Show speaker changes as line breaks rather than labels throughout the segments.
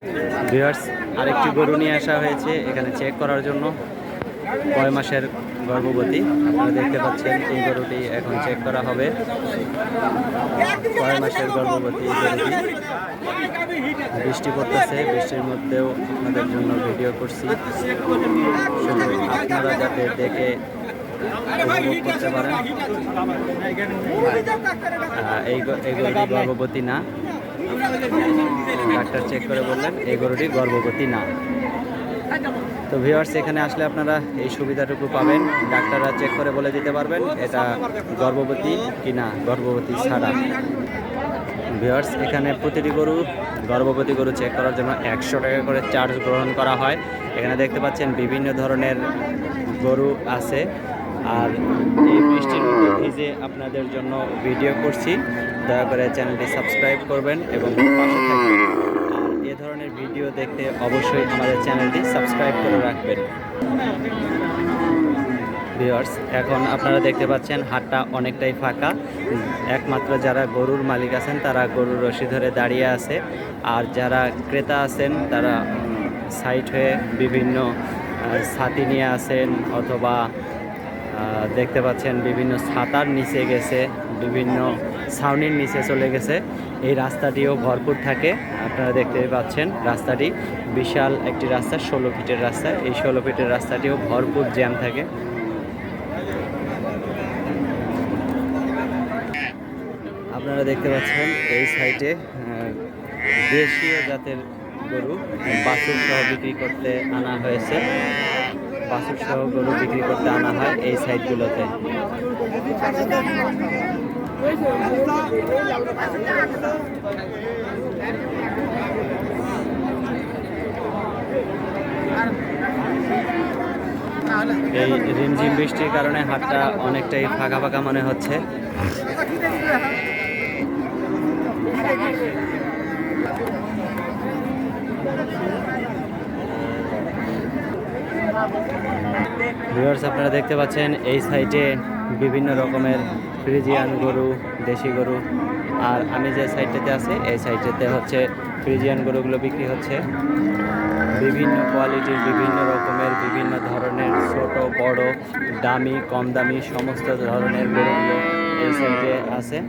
Viewers, আরেকটি গরু নিয়ে আসা হয়েছে এখানে চেক করার জন্য। কয় মাসের গর্ভবতী আপনারা দেখতে পাচ্ছেন। এই গরুটি এখন চেক করা হবে। কয় মাসের গর্ভবতী এই গরুটি। বৃষ্টি পড়তেছে, বৃষ্টির মধ্যেও আপনাদের জন্য ভিডিও করছি, শুধু আপনারা যাতে দেখে উপভোগ করতে পারেন। এই গরুটি গর্ভবতী না, ডাক্তার চেক করে বললেন এই গরুটি গর্ভবতী না। তো ভিউয়ার্স, এখানে আসলে আপনারা এই সুবিধাটুকু পাবেন, ডাক্তাররা চেক করে বলে দিতে পারবেন এটা গর্ভবতী কি না, গর্ভবতী ছাড়া। ভিউয়ার্স, এখানে প্রতিটি গর্ভবতী গরু চেক করার জন্য 100 টাকা করে চার্জ গ্রহণ করা হয়। এখানে দেখতে পাচ্ছেন বিভিন্ন ধরনের গরু আছে। আর এই বৃষ্টির মধ্যে ভিজে আপনাদের জন্য ভিডিও করছি, দয়া করে চ্যানেলটি সাবস্ক্রাইব করবেন এবং পাশে থাকবেন। আর এ ধরনের ভিডিও দেখতে অবশ্যই আমাদের চ্যানেলটি সাবস্ক্রাইব করে রাখবেন। ভিউয়ার্স, এখন আপনারা দেখতে পাচ্ছেন হাটটা অনেকটাই ফাঁকা। একমাত্র যারা গরুর মালিক আছেন তারা গরুর রশি ধরে দাঁড়িয়ে আছে, আর যারা ক্রেতা আছেন তারা সাইড হয়ে বিভিন্ন ছাতি নিয়ে আসেন, অথবা দেখতে পাচ্ছেন বিভিন্ন ছাতার নিচে গেছে, বিভিন্ন ছাউনির নিচে চলে গেছে। এই রাস্তাটিও ভরপুর থাকে, আপনারা দেখতে পাচ্ছেন রাস্তাটি বিশাল একটি রাস্তা, 16 ফিটের রাস্তা। এই 16 ফিটের রাস্তাটিও ভরপুর জ্যাম থাকে। আপনারা দেখতে পাচ্ছেন এই সাইডে দেশীয় জাতের গরু বাছুর সহ বিক্রি করতে আনা হয়েছে। বাছুর সহ গরু বিক্রি করতে আনা হয় এই সাইডগুলোতে। এই রিমঝিম বৃষ্টির কারণে হাটটা অনেকটাই ফাঁকা ফাঁকা মনে হচ্ছে। ভিউয়ার্স, আপনারা দেখতে পাচ্ছেন এই সাইডে বিভিন্ন রকমের ফ্রিজিয়ান গরু, দেশি গরু। আর আমি যে সাইডটাতে আছি এই সাইডটাতে হচ্ছে ফ্রিজিয়ান গরুগুলো বিক্রি হচ্ছে। বিভিন্ন কোয়ালিটির, বিভিন্ন রকমের, বিভিন্ন ধরনের, ছোট বড়, দামি কম দামি সমস্ত ধরনের গরুগুলো এই সাইডে আছে।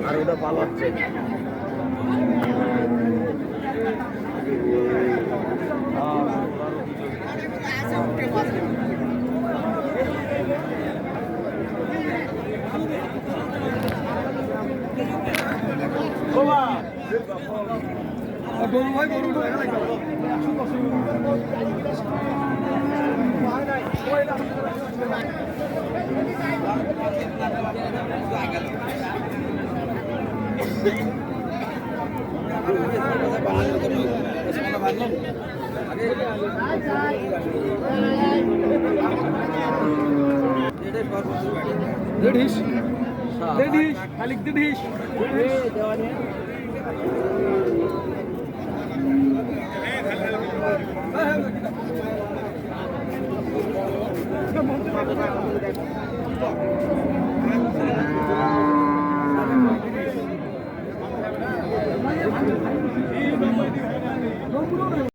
আর ওটা পালাচ্ছে।